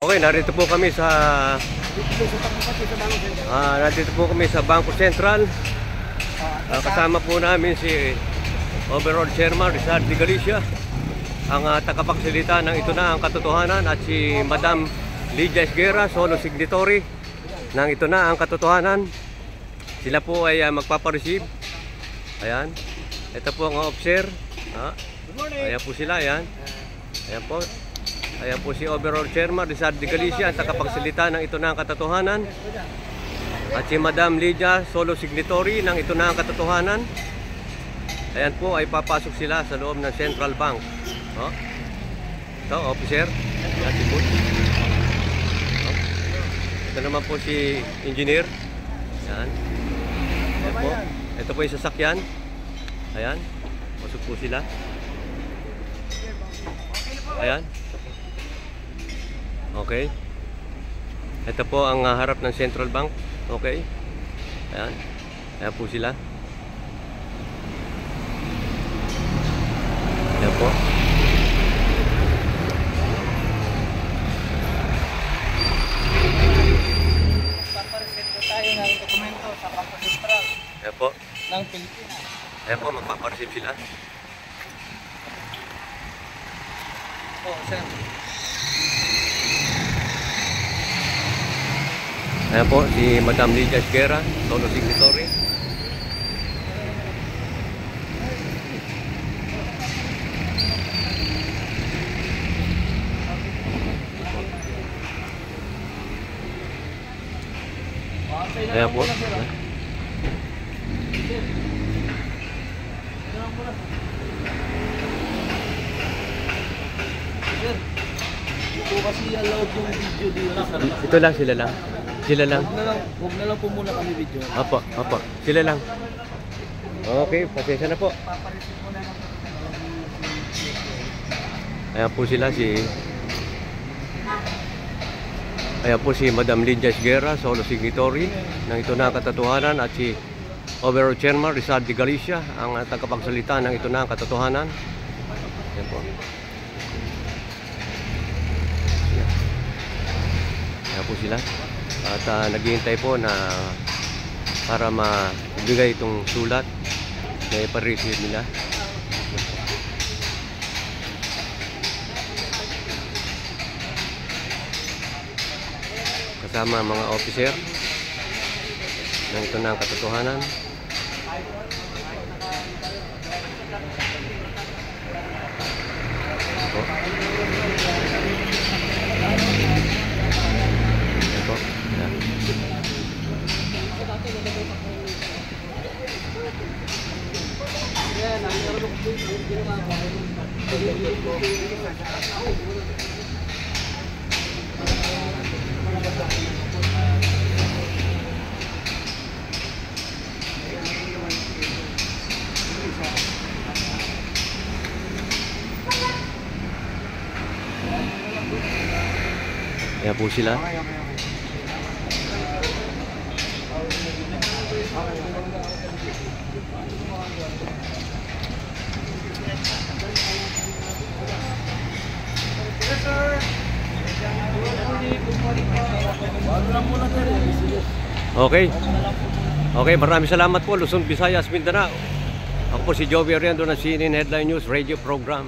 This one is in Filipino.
Okay, narito po kami sa Bangko Sentral. Kasama po namin si Overall Chairman Rizal de Galicia, ang tagapagsalita ng Ito Na Ang Katotohanan, at si Madam Lydia Esguera, solo signatory ng Ito Na Ang Katotohanan. Sila po ay magpapareceive. Ayan. Ito po ang officer. Ayan po sila. Ayan. Ayan po. Ayan po si Overall Chairman Rizal de Galicia, ang tagapagsalita ng Ito Na Ang Katotohanan. At si Madam Lydia, solo signatory ng Ito Na Ang Katotohanan. Ayan po, ay papasok sila sa loob ng Central Bank. Ito, officer. Ayan si Butch. Ito naman po si engineer. Ayan. Ayan po. Ito po yung sasakyan. Ayan. Pasok po sila. Ayan. Okay. Ito po ang harap ng Central Bank. Okay. Ayan. Ayan po sila. Ayan po. Paparesent po tayo ng dokumento sa Bangko Sentral Ayan po. ng Pilipinas. Ayan po, magpapareceive sila. Sir. Ayan po, si Madam Lydia Esguera, solo signatory. Ayan po. Ito kasi allowed yung video dito sa Ito lang, sila lang. Sila lang. Huwag na lang po muna kami video. Opo, opo. Sila lang. Okay, pasensya na po. Ayan po sila Ayan po si Madam Lydia Esguera, solo signatory ng Ito Na Ang Katotohanan, at si Overall Chairman Rizal de Galicia, ang tagapagsalita ng Ito Na Ang Katotohanan. Ayan po. Ayan po sila. At naghihintay po na para maibigay itong sulat na ipareceive nila. Kasama ang mga officer ng Ito Na Ang Katotohanan. Ito. Ayan po sila. Okay. Okay, maraming salamat po. Luzon, Visayas, Mindanao. Ako po si Joey Ariando ng CNN Headline News Radio Program.